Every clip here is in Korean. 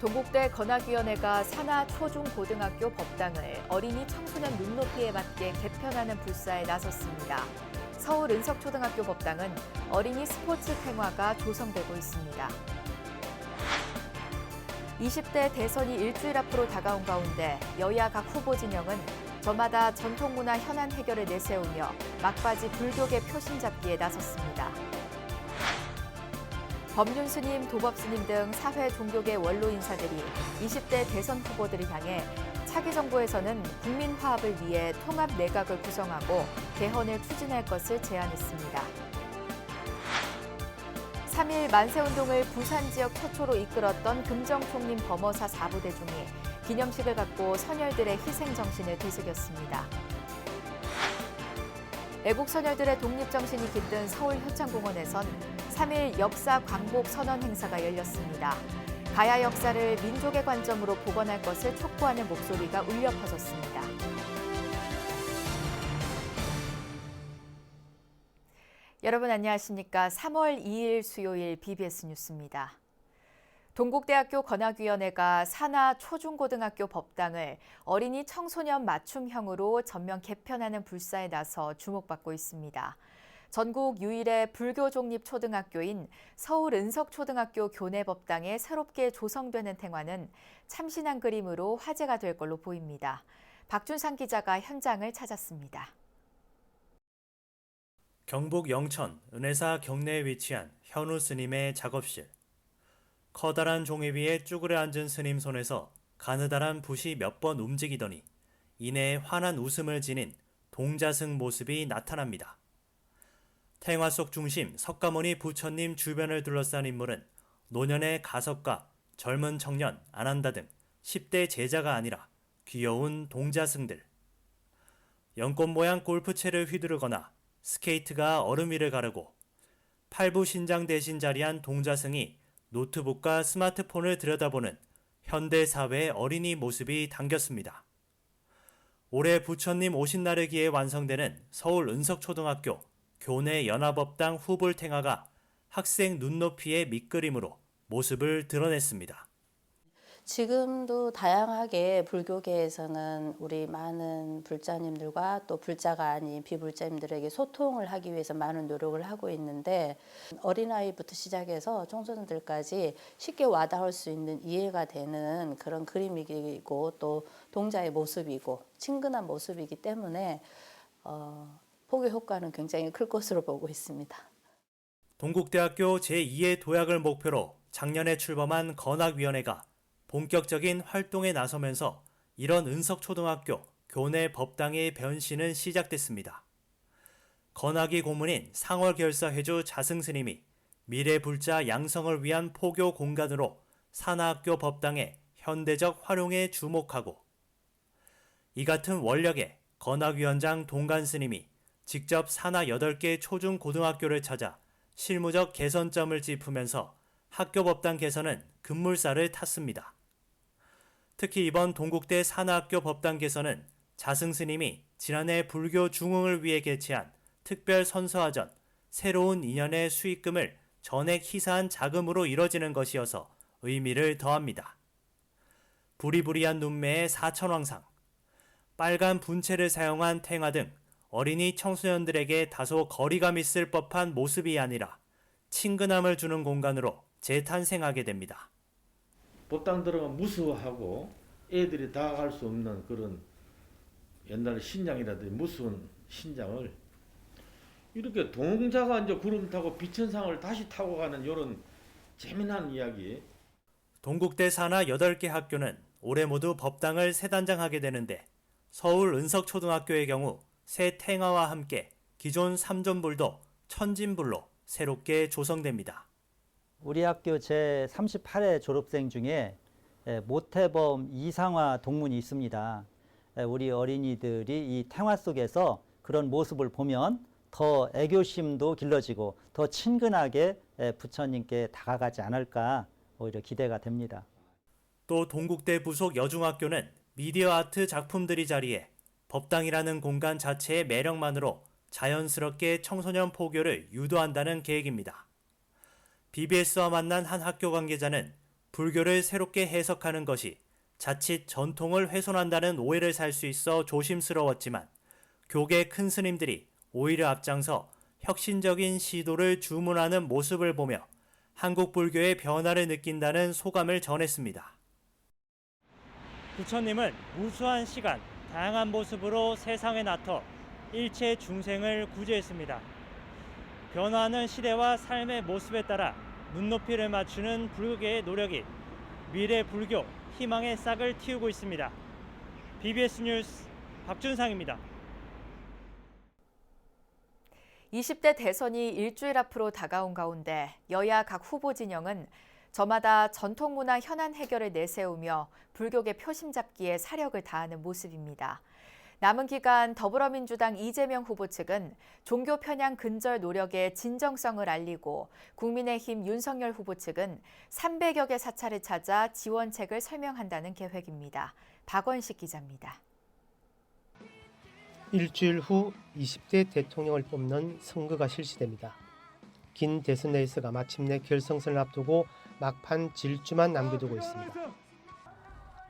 동국대 건학위원회가 산하 초중고등학교 법당을 어린이 청소년 눈높이에 맞게 개편하는 불사에 나섰습니다. 서울 은석초등학교 법당은 어린이 스포츠 탱화가 조성되고 있습니다. 20대 대선이 일주일 앞으로 다가온 가운데 여야 각 후보 진영은 저마다 전통문화 현안 해결을 내세우며 막바지 불교계 표심 잡기에 나섰습니다. 법륜 스님, 도법 스님 등 사회 종교계 원로 인사들이 20대 대선 후보들을 향해 차기 정부에서는 국민 화합을 위해 통합 내각을 구성하고 개헌을 추진할 것을 제안했습니다. 3.1 만세운동을 부산 지역 최초로 이끌었던 금정총림 범어사 4부대중이 기념식을 갖고 선열들의 희생정신을 되새겼습니다. 애국 선열들의 독립정신이 깃든 서울 효창공원에선 3.1 역사 광복 선언 행사가 열렸습니다. 가야 역사를 민족의 관점으로 복원할 것을 촉구하는 목소리가 울려 퍼졌습니다. 여러분 안녕하십니까? 3월 2일 수요일 BBS 뉴스입니다. 동국대학교 건학위원회가 산하 초중고등학교 법당을 어린이 청소년 맞춤형으로 전면 개편하는 불사에 나서 주목받고 있습니다. 전국 유일의 불교 독립 초등학교인 서울 은석초등학교 교내법당에 새롭게 조성되는 탱화는 참신한 그림으로 화제가 될 걸로 보입니다. 박준상 기자가 현장을 찾았습니다. 경북 영천 은혜사 경내에 위치한 현우 스님의 작업실. 커다란 종이 위에 쭈그려 앉은 스님 손에서 가느다란 붓이 몇 번 움직이더니 이내에 환한 웃음을 지닌 동자승 모습이 나타납니다. 탱화 속 중심 석가모니 부처님 주변을 둘러싼 인물은 노년의 가석과 젊은 청년 안한다 등 10대 제자가 아니라 귀여운 동자승들. 연꽃 모양 골프채를 휘두르거나 스케이트가 얼음 위를 가르고 팔부 신장 대신 자리한 동자승이 노트북과 스마트폰을 들여다보는 현대 사회의 어린이 모습이 담겼습니다. 올해 부처님 오신 날을 기해 완성되는 서울 은석초등학교 교내 연합법당 후불 탱화가 학생 눈높이의 밑그림으로 모습을 드러냈습니다. 지금도 다양하게 불교계에서는 우리 많은 불자님들과 또 불자가 아닌 비불자님들에게 소통을 하기 위해서 많은 노력을 하고 있는데 어린아이부터 시작해서 청소년들까지 쉽게 와닿을 수 있는 이해가 되는 그런 그림이고 또 동자의 모습이고 친근한 모습이기 때문에 포교 효과는 굉장히 클 것으로 보고 있습니다. 동국대학교 제2의 도약을 목표로 작년에 출범한 건학위원회가 본격적인 활동에 나서면서 이런 은석초등학교 교내 법당의 변신은 시작됐습니다. 건학위 고문인 상월결사회주 자승스님이 미래 불자 양성을 위한 포교 공간으로 산하학교 법당의 현대적 활용에 주목하고 이 같은 원력의 건학위원장 동간스님이 직접 산하 8개 초중고등학교를 찾아 실무적 개선점을 짚으면서 학교 법당 개선은 급물살을 탔습니다. 특히 이번 동국대 산하학교 법당 개선은 자승스님이 지난해 불교 중흥을 위해 개최한 특별 선서화전 새로운 인연의 수익금을 전액 희사한 자금으로 이뤄지는 것이어서 의미를 더합니다. 부리부리한 눈매의 사천왕상, 빨간 분체를 사용한 탱화 등 어린이 청소년들에게 다소 거리감 있을 법한 모습이 아니라 친근함을 주는 공간으로 재탄생하게 됩니다. 법당 들어가면 무서워하고 애들이 다가갈 수 없는 그런 옛날 신장이라든지 무서운 신장을 이렇게 동자가 이제 구름 타고 비천상을 다시 타고 가는 이런 재미난 이야기. 동국대 산하 8개 학교는 올해 모두 법당을 새 단장하게 되는데 서울 은석초등학교의 경우 새 탱화와 함께 기존 3존불도 천진불로 새롭게 조성됩니다. 우리 학교 제38회 졸업생 중에 모태범 이상화 동문이 있습니다. 우리 어린이들이 이 탱화 속에서 그런 모습을 보면 더 애교심도 길러지고 더 친근하게 부처님께 다가가지 않을까 오히려 기대가 됩니다. 또 동국대 부속 여중학교는 미디어 아트 작품들이 자리해 법당이라는 공간 자체의 매력만으로 자연스럽게 청소년 포교를 유도한다는 계획입니다. BBS와 만난 한 학교 관계자는 불교를 새롭게 해석하는 것이 자칫 전통을 훼손한다는 오해를 살 수 있어 조심스러웠지만 교계 큰 스님들이 오히려 앞장서 혁신적인 시도를 주문하는 모습을 보며 한국 불교의 변화를 느낀다는 소감을 전했습니다. 부처님은 무수한 시간, 다양한 모습으로 세상에 나타 일체 중생을 구제했습니다. 변화하는 시대와 삶의 모습에 따라 눈높이를 맞추는 불교계의 노력이 미래 불교 희망의 싹을 틔우고 있습니다. BBS 뉴스 박준상입니다. 20대 대선이 일주일 앞으로 다가온 가운데 여야 각 후보 진영은 저마다 전통문화 현안 해결을 내세우며 불교계 표심 잡기에 사력을 다하는 모습입니다. 남은 기간 더불어민주당 이재명 후보 측은 종교 편향 근절 노력의 진정성을 알리고 국민의힘 윤석열 후보 측은 300여 개 사찰을 찾아 지원책을 설명한다는 계획입니다. 박원식 기자입니다. 일주일 후 20대 대통령을 뽑는 선거가 실시됩니다. 긴 대선 레이스가 마침내 결성선을 앞두고 막판 질주만 남겨두고 있습니다.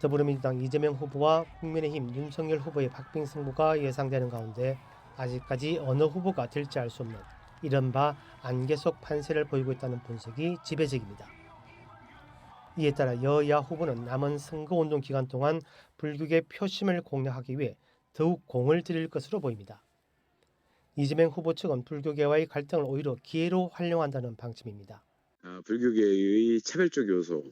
더불어민주당 이재명 후보와 국민의힘 윤석열 후보의 박빙 승부가 예상되는 가운데 아직까지 어느 후보가 될지 알 수 없는 이른바 안개 속 판세를 보이고 있다는 분석이 지배적입니다. 이에 따라 여야 후보는 남은 선거운동 기간 동안 불교계 표심을 공략하기 위해 더욱 공을 들일 것으로 보입니다. 이재명 후보 측은 불교계와의 갈등을 오히려 기회로 활용한다는 방침입니다. 불교계의 차별적 요소,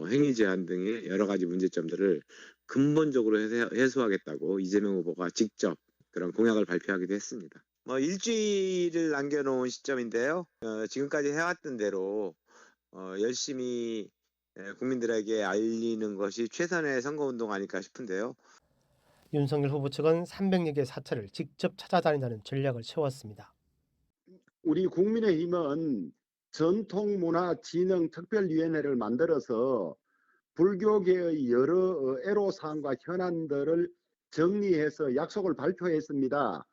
행위 제한 등의 여러 가지 문제점들을 근본적으로 해소하겠다고 이재명 후보가 직접 그런 공약을 발표하기도 했습니다. 일주일을 남겨놓은 시점인데요. 지금까지 해왔던 대로 열심히 국민들에게 알리는 것이 최선의 선거운동 아닐까 싶은데요. 윤석열 후보 측은 300여 개 사찰을 직접 찾아다닌다는 전략을 세웠습니다. 우리 국민의힘은 전통문화진흥특별위원회를 만들어서 불교계의 여러 애로사항과 현안들을 정리해서 약속을 발표했습니다.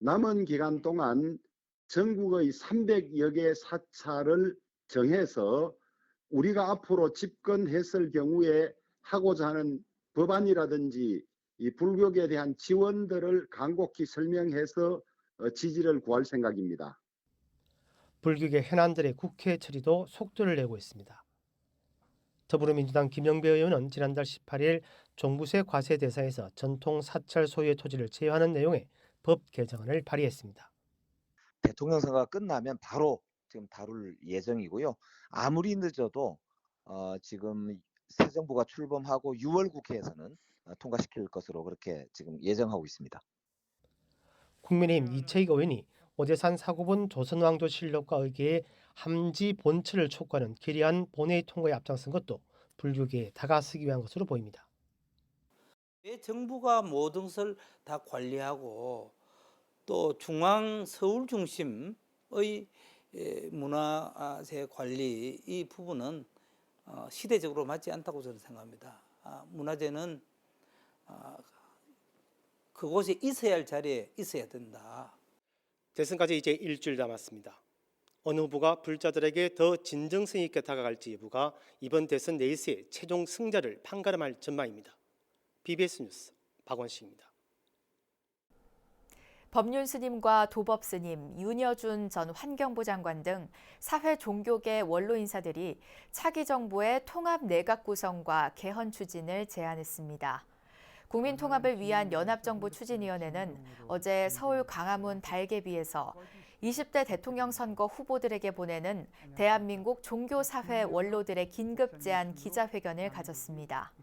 남은 기간 동안 전국의 300여 개 사찰을 정해서 우리가 앞으로 집권했을 경우에 하고자 하는 법안이라든지 이 불교계에 대한 지원들을 간곡히 설명해서 지지를 구할 생각입니다. 불교계 현안들의 국회 처리도 속도를 내고 있습니다. 더불어민주당 김영배 의원은 지난달 18일 종부세 과세 대상에서 전통 사찰 소유의 토지를 제외하는 내용의 법 개정안을 발의했습니다. 대통령 선거가 끝나면 바로 지금 다룰 예정이고요. 아무리 늦어도 지금 새 정부가 출범하고 6월 국회에서는 통과시킬 것으로 그렇게 지금 예정하고 있습니다. 국민의힘 이채익 의원이 오대산 사고본 조선왕조 실록과 의계의 함지 본처를 촉구하는 결의안 본회의 통과에 앞장선 것도 불교계에 다가서기 위한 것으로 보입니다. 정부가 모든 것을 다 관리하고 또 중앙 서울 중심의 문화재 관리 이 부분은 시대적으로 맞지 않다고 저는 생각합니다. 문화재는 그곳에 있어야 할 자리에 있어야 된다. 대선까지 이제 일주일 남았습니다. 어느 후보가 불자들에게 더 진정성 있게 다가갈지 여부가 이번 대선 레이스의 최종 승자를 판가름할 전망입니다. BBS 뉴스 박원식입니다. 법륜스님과 도법스님, 윤여준 전 환경부 장관 등 사회 종교계 원로 인사들이 차기 정부의 통합 내각 구성과 개헌 추진을 제안했습니다. 국민통합을 위한 연합정부 추진위원회는 어제 서울 광화문 달개비에서 20대 대통령 선거 후보들에게 보내는 대한민국 종교사회 원로들의 긴급 제안 기자회견을 가졌습니다.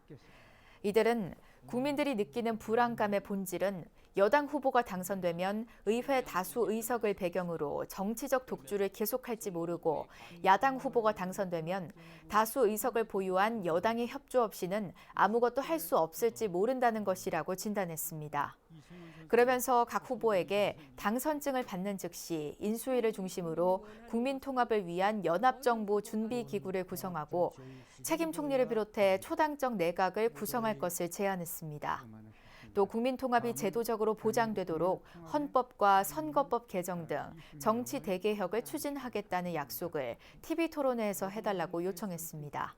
이들은 국민들이 느끼는 불안감의 본질은 여당 후보가 당선되면 의회 다수 의석을 배경으로 정치적 독주를 계속할지 모르고 야당 후보가 당선되면 다수 의석을 보유한 여당의 협조 없이는 아무것도 할 수 없을지 모른다는 것이라고 진단했습니다. 그러면서 각 후보에게 당선증을 받는 즉시 인수위를 중심으로 국민통합을 위한 연합정부 준비기구를 구성하고 책임 총리를 비롯해 초당적 내각을 구성할 것을 제안했습니다. 또 국민통합이 제도적으로 보장되도록 헌법과 선거법 개정 등 정치 대개혁을 추진하겠다는 약속을 TV토론회에서 해달라고 요청했습니다.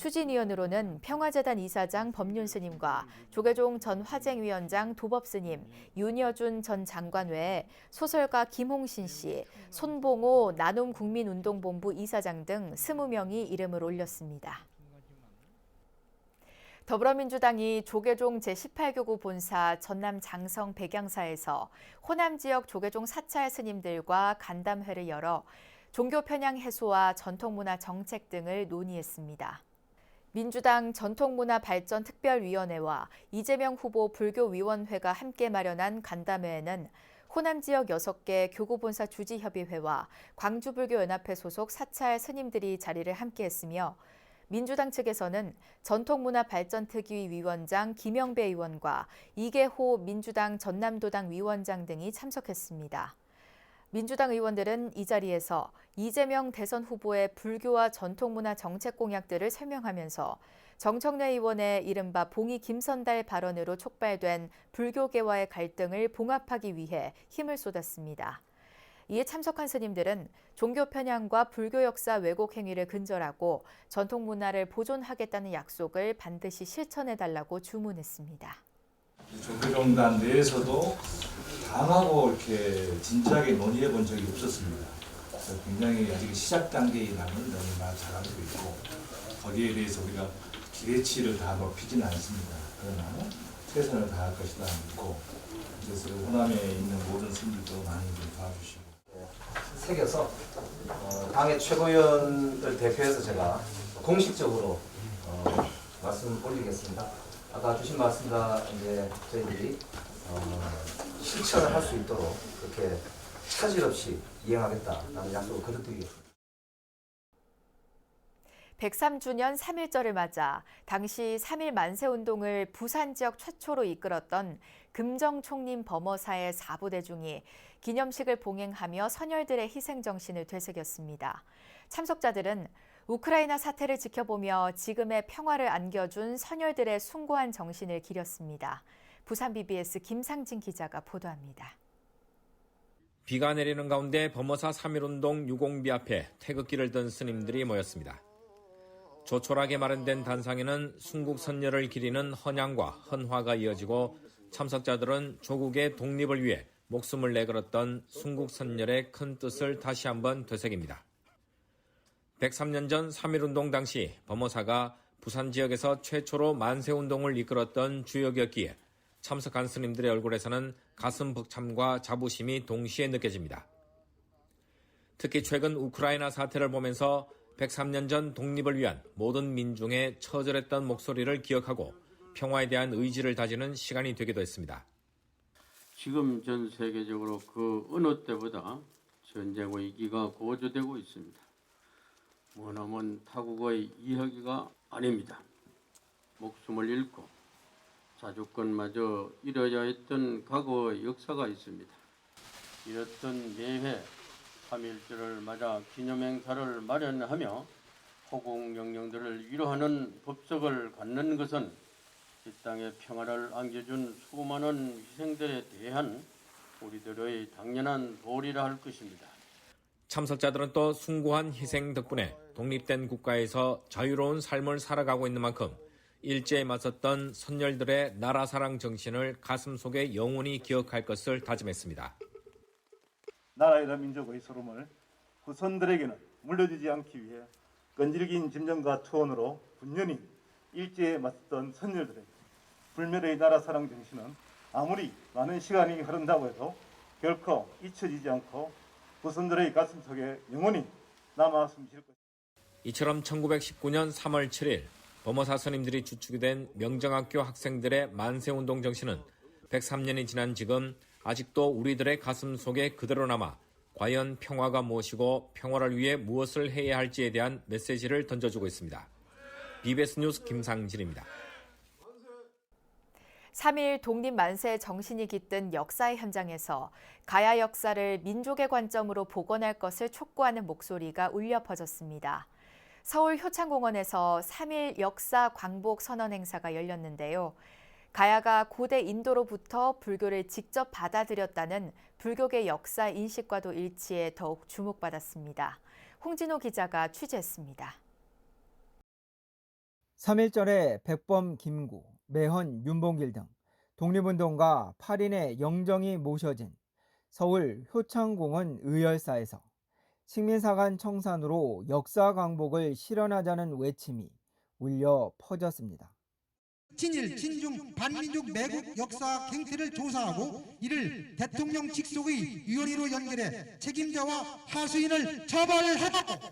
추진위원으로는 평화재단 이사장 법륜 스님과 조계종 전 화쟁위원장 도법 스님, 윤여준 전 장관 외에 소설가 김홍신 씨, 손봉호 나눔국민운동본부 이사장 등 20명이 이름을 올렸습니다. 더불어민주당이 조계종 제18교구 본사 전남 장성 백양사에서 호남 지역 조계종 사찰 스님들과 간담회를 열어 종교 편향 해소와 전통문화 정책 등을 논의했습니다. 민주당 전통문화발전특별위원회와 이재명 후보 불교위원회가 함께 마련한 간담회에는 호남 지역 6개 교구본사 주지협의회와 광주불교연합회 소속 사찰 스님들이 자리를 함께했으며 민주당 측에서는 전통문화발전특위 위원장 김영배 의원과 이계호 민주당 전남도당 위원장 등이 참석했습니다. 민주당 의원들은 이 자리에서 이재명 대선 후보의 불교와 전통문화 정책 공약들을 설명하면서 정청래 의원의 이른바 봉이 김선달 발언으로 촉발된 불교계와의 갈등을 봉합하기 위해 힘을 쏟았습니다. 이에 참석한 스님들은 종교 편향과 불교 역사 왜곡 행위를 근절하고 전통 문화를 보존하겠다는 약속을 반드시 실천해달라고 주문했습니다. 조계종단 내에서도 당하고 이렇게 진지하게 논의해 본 적이 없었습니다. 그래서 굉장히 아직 시작 단계이라는 논의만 잘하고 있고 거기에 대해서 우리가 기대치를 다 높이지는 않습니다. 그러나 최선을 다할 것이다 믿고 그래서 호남에 있는 모든 스님들도 많이 좀 도와주시고 새겨서 당의 최고위원들 대표해서 제가 공식적으로 말씀 올리겠습니다. 아까 주신 말씀과 이제 저희들이 실천을 할 수 있도록 그렇게 차질 없이 이행하겠다라는 약속을 거듭드리겠습니다. 103주년 3.1절을 맞아 당시 3.1 만세운동을 부산 지역 최초로 이끌었던 금정총림 범어사의 4부대중이 기념식을 봉행하며 선열들의 희생정신을 되새겼습니다. 참석자들은 우크라이나 사태를 지켜보며 지금의 평화를 안겨준 선열들의 숭고한 정신을 기렸습니다. 부산 BBS 김상진 기자가 보도합니다. 비가 내리는 가운데 범어사 3.1운동 유공비 앞에 태극기를 든 스님들이 모였습니다. 조촐하게 마련된 단상에는 순국 선열을 기리는 헌양과 헌화가 이어지고 참석자들은 조국의 독립을 위해 목숨을 내걸었던 순국 선열의 큰 뜻을 다시 한번 되새깁니다. 103년 전 3.1운동 당시 범어사가 부산 지역에서 최초로 만세운동을 이끌었던 주역이었기에 참석한 스님들의 얼굴에서는 가슴 벅참과 자부심이 동시에 느껴집니다. 특히 최근 우크라이나 사태를 보면서 103년 전 독립을 위한 모든 민중의 처절했던 목소리를 기억하고 평화에 대한 의지를 다지는 시간이 되기도 했습니다. 지금 전 세계적으로 그 어느 때보다 전쟁 위기가 고조되고 있습니다. 머나먼 타국의 이야기가 아닙니다. 목숨을 잃고 자주권마저 잃어야 했던 과거의 역사가 있습니다. 이렇던 매해 3.1절을 맞아 기념행사를 마련하며 호국영령들을 위로하는 법석을 갖는 것은 이 땅의 평화를 안겨준 수많은 희생들에 대한 우리들의 당연한 도리라 할 것입니다. 참석자들은 또 숭고한 희생 덕분에 독립된 국가에서 자유로운 삶을 살아가고 있는 만큼 일제에 맞섰던 선열들의 나라 사랑 정신을 가슴속에 영원히 기억할 것을 다짐했습니다. 나라이라 민족의 소름을 후손들에게는 물려주지 않기 위해 끈질긴 짐정과 투혼으로 분연히 일제에 맞섰던 선열들의 불멸의 나라 사랑 정신은 아무리 많은 시간이 흐른다고 해도 결코 잊혀지지 않고 후손들의 가슴속에 영원히 남아 숨쉴 것입니다. 이처럼 1919년 3월 7일 범어사 스님들이 주축이 된 명정학교 학생들의 만세운동 정신은 103년이 지난 지금 아직도 우리들의 가슴 속에 그대로 남아 과연 평화가 무엇이고 평화를 위해 무엇을 해야 할지에 대한 메시지를 던져주고 있습니다. BBS 뉴스 김상진입니다. 3.1 독립 만세 정신이 깃든 역사의 현장에서 가야 역사를 민족의 관점으로 복원할 것을 촉구하는 목소리가 울려 퍼졌습니다. 서울 효창공원에서 3.1 역사 광복 선언 행사가 열렸는데요. 가야가 고대 인도로부터 불교를 직접 받아들였다는 불교계 역사 인식과도 일치해 더욱 주목받았습니다. 홍진호 기자가 취재했습니다. 3.1절에 백범 김구, 매헌 윤봉길 등 독립운동가 8인의 영정이 모셔진 서울 효창공원 의열사에서 식민사관 청산으로 역사 강복을 실현하자는 외침이 울려 퍼졌습니다. 친일, 친중, 반민족 매국 역사 갱태를 조사하고 이를 대통령 직속의 위원회로 연결해 책임자와 하수인을 처벌하라!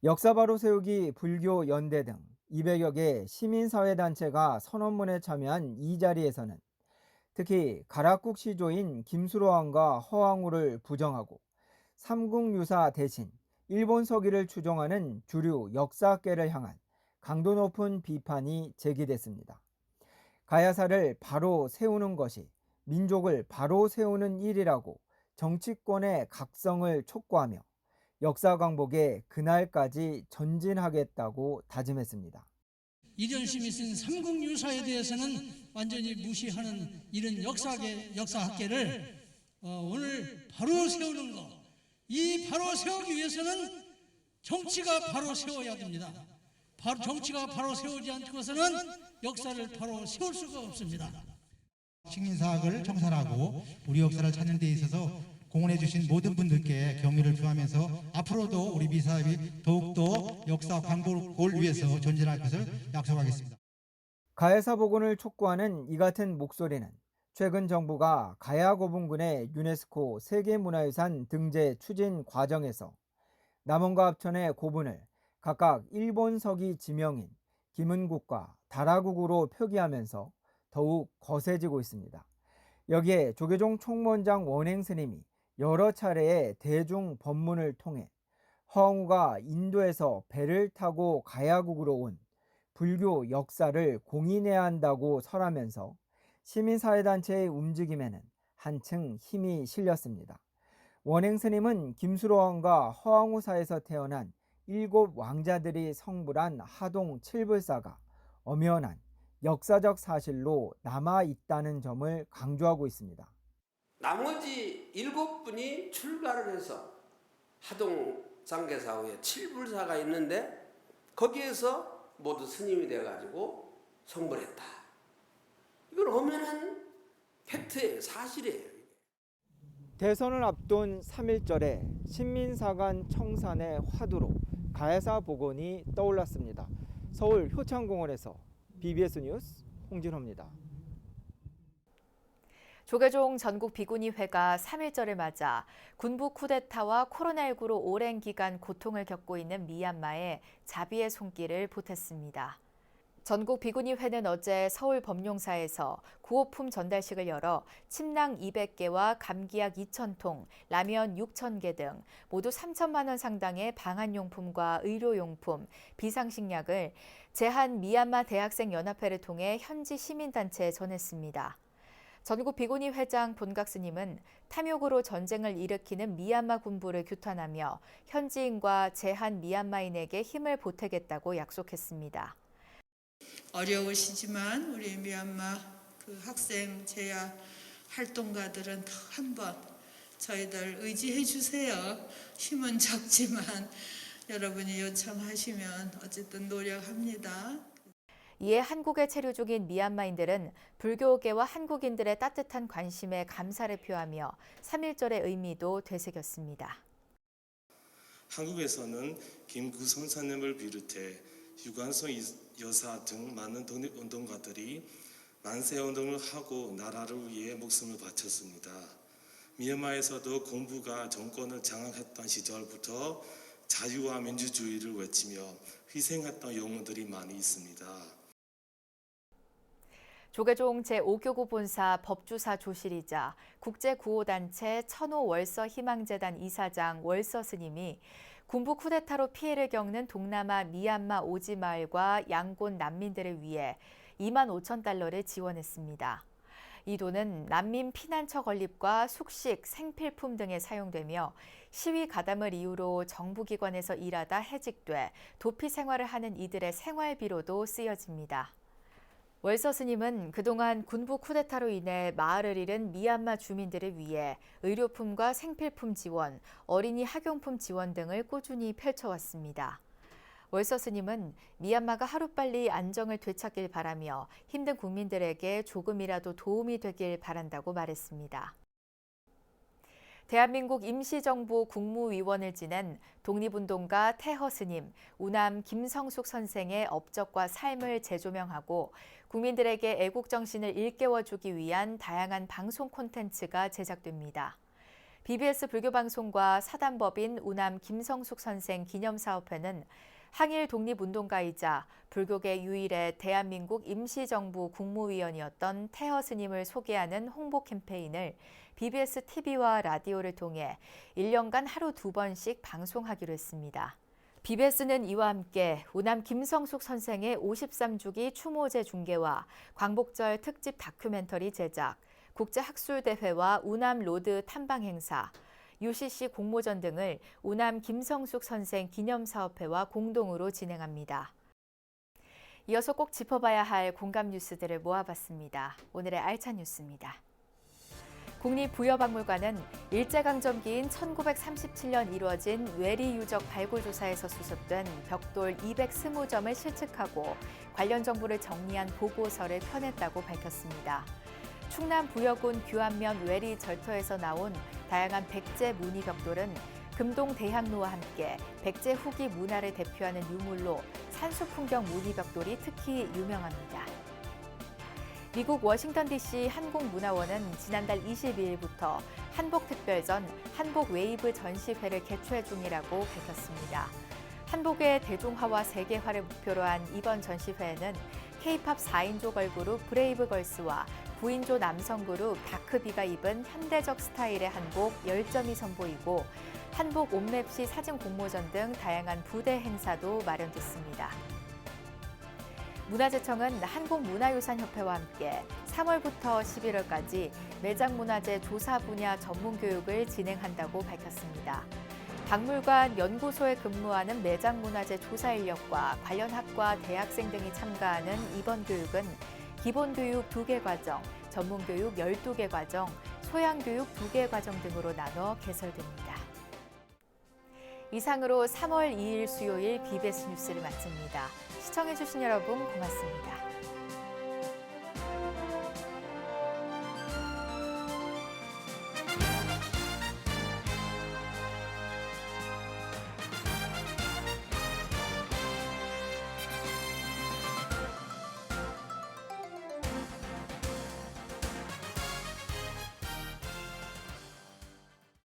역사 바로 세우기 불교 연대 등 200여 개 시민사회단체가 선언문에 참여한 이 자리에서는 특히 가락국 시조인 김수로왕과 허황우를 부정하고 삼국유사 대신 일본 서기를 추종하는 주류 역사학계를 향한 강도 높은 비판이 제기됐습니다. 가야사를 바로 세우는 것이 민족을 바로 세우는 일이라고 정치권의 각성을 촉구하며 역사 강복에 그날까지 전진하겠다고 다짐했습니다. 이전심이 쓴 삼국유사에 대해서는 완전히 무시하는 이런 역사학계를 오늘 바로 세우는 것, 이 바로 세우기 위해서는 정치가 바로 세워야 됩니다. 정치가 바로 세우지 않고서는 역사를 바로 세울 수가 없습니다. 식민사학을 청산하고 우리 역사를 찾는 데 있어서 공헌해 주신 모든 분들께 경의를 표하면서 앞으로도 우리 미사합이 더욱더 역사 강복을 위해서 전진할 것을 약속하겠습니다. 가야사 복원을 촉구하는 이 같은 목소리는 최근 정부가 가야고분군의 유네스코 세계문화유산 등재 추진 과정에서 남원과 합천의 고분을 각각 일본 서기 지명인 김은국과 다라국으로 표기하면서 더욱 거세지고 있습니다. 여기에 조계종 총무원장 원행 스님이 여러 차례의 대중 법문을 통해 허황우가 인도에서 배를 타고 가야국으로 온 불교 역사를 공인해야 한다고 설하면서 시민사회단체의 움직임에는 한층 힘이 실렸습니다. 원행 스님은 김수로왕과 허황우사에서 태어난 7 왕자들이 성불한 하동 칠불사가 엄연한 역사적 사실로 남아있다는 점을 강조하고 있습니다. 나머지 7분이 출가를 해서 하동 장계사후에 칠불사가 있는데 거기에서 모두 스님이 돼가지고 성불했다. 이건 엄연한 팩트예요. 사실이에요. 대선을 앞둔 3.1절에 신민사관 청산의 화두로 가야사 복원이 떠올랐습니다. 서울 효창공원에서 BBS 뉴스 홍진호입니다. 조계종 전국 비구니회가 3.1절을 맞아 군부 쿠데타와 코로나19로 오랜 기간 고통을 겪고 있는 미얀마에 자비의 손길을 보탰습니다. 전국 비구니회는 어제 서울 범용사에서 구호품 전달식을 열어 침낭 200개와 감기약 2,000통, 라면 6,000개 등 모두 3천만 원 상당의 방한용품과 의료용품, 비상식약을 제한 미얀마 대학생 연합회를 통해 현지 시민단체에 전했습니다. 전국 비구니 회장 본각 스님은 탐욕으로 전쟁을 일으키는 미얀마 군부를 규탄하며 현지인과 제한 미얀마인에게 힘을 보태겠다고 약속했습니다. 어려우시지만 우리 미얀마 학생 제야 활동가들은 한번 저희들 의지해 주세요. 힘은 적지만 여러분이 요청하시면 어쨌든 노력합니다. 이에 한국에 체류 중인 미얀마인들은 불교계와 한국인들의 따뜻한 관심에 감사를 표하며 3.1절의 의미도 되새겼습니다. 한국에서는 김구성 사님을 비롯해 유관성 여사 등 많은 독립운동가들이 만세운동을 하고 나라를 위해 목숨을 바쳤습니다. 미얀마에서도 군부가 정권을 장악했던 시절부터 자유와 민주주의를 외치며 희생했던 영웅들이 많이 있습니다. 조계종 제5교구 본사 법주사 조실이자 국제구호단체 천호월서희망재단 이사장 월서 스님이 군부 쿠데타로 피해를 겪는 동남아 미얀마 오지 마을과 양곤 난민들을 위해 2만 5천 달러를 지원했습니다. 이 돈은 난민 피난처 건립과 숙식, 생필품 등에 사용되며 시위 가담을 이유로 정부기관에서 일하다 해직돼 도피 생활을 하는 이들의 생활비로도 쓰여집니다. 월서 스님은 그동안 군부 쿠데타로 인해 마을을 잃은 미얀마 주민들을 위해 의료품과 생필품 지원, 어린이 학용품 지원 등을 꾸준히 펼쳐왔습니다. 월서 스님은 미얀마가 하루빨리 안정을 되찾길 바라며 힘든 국민들에게 조금이라도 도움이 되길 바란다고 말했습니다. 대한민국 임시정부 국무위원을 지낸 독립운동가 태허 스님, 우남 김성숙 선생의 업적과 삶을 재조명하고 국민들에게 애국정신을 일깨워주기 위한 다양한 방송 콘텐츠가 제작됩니다. BBS 불교방송과 사단법인 우남 김성숙 선생 기념사업회는 항일 독립운동가이자 불교계 유일의 대한민국 임시정부 국무위원이었던 태허 스님을 소개하는 홍보 캠페인을 BBS TV와 라디오를 통해 1년간 하루 2번씩 방송하기로 했습니다. BBS는 이와 함께 우남 김성숙 선생의 53주기 추모제 중계와 광복절 특집 다큐멘터리 제작, 국제학술대회와 우남 로드 탐방 행사, UCC 공모전 등을 우남 김성숙 선생 기념사업회와 공동으로 진행합니다. 이어서 꼭 짚어봐야 할 공감 뉴스들을 모아봤습니다. 오늘의 알찬 뉴스입니다. 국립부여박물관은 일제강점기인 1937년 이루어진 외리 유적 발굴 조사에서 수습된 벽돌 220점을 실측하고 관련 정보를 정리한 보고서를 펴냈다고 밝혔습니다. 충남 부여군 규안면 외리 절터에서 나온 다양한 백제 무늬 벽돌은 금동 대향로와 함께 백제 후기 문화를 대표하는 유물로 산수풍경 무늬 벽돌이 특히 유명합니다. 미국 워싱턴 DC 한국문화원은 지난달 22일부터 한복특별전 한복 웨이브 전시회를 개최 중이라고 밝혔습니다. 한복의 대중화와 세계화를 목표로 한 이번 전시회에는 K-팝 4인조 걸그룹 브레이브걸스와 9인조 남성 그룹 다크비가 입은 현대적 스타일의 한복 10점이 선보이고 한복 옷맵시 사진 공모전 등 다양한 부대 행사도 마련됐습니다. 문화재청은 한국문화유산협회와 함께 3월부터 11월까지 매장문화재 조사 분야 전문 교육을 진행한다고 밝혔습니다. 박물관 연구소에 근무하는 매장문화재 조사 인력과 관련 학과 대학생 등이 참가하는 이번 교육은 기본교육 2개 과정, 전문교육 12개 과정, 소양교육 2개 과정 등으로 나눠 개설됩니다. 이상으로 3월 2일 수요일 BBS 뉴스를 마칩니다. 시청해주신 여러분 고맙습니다.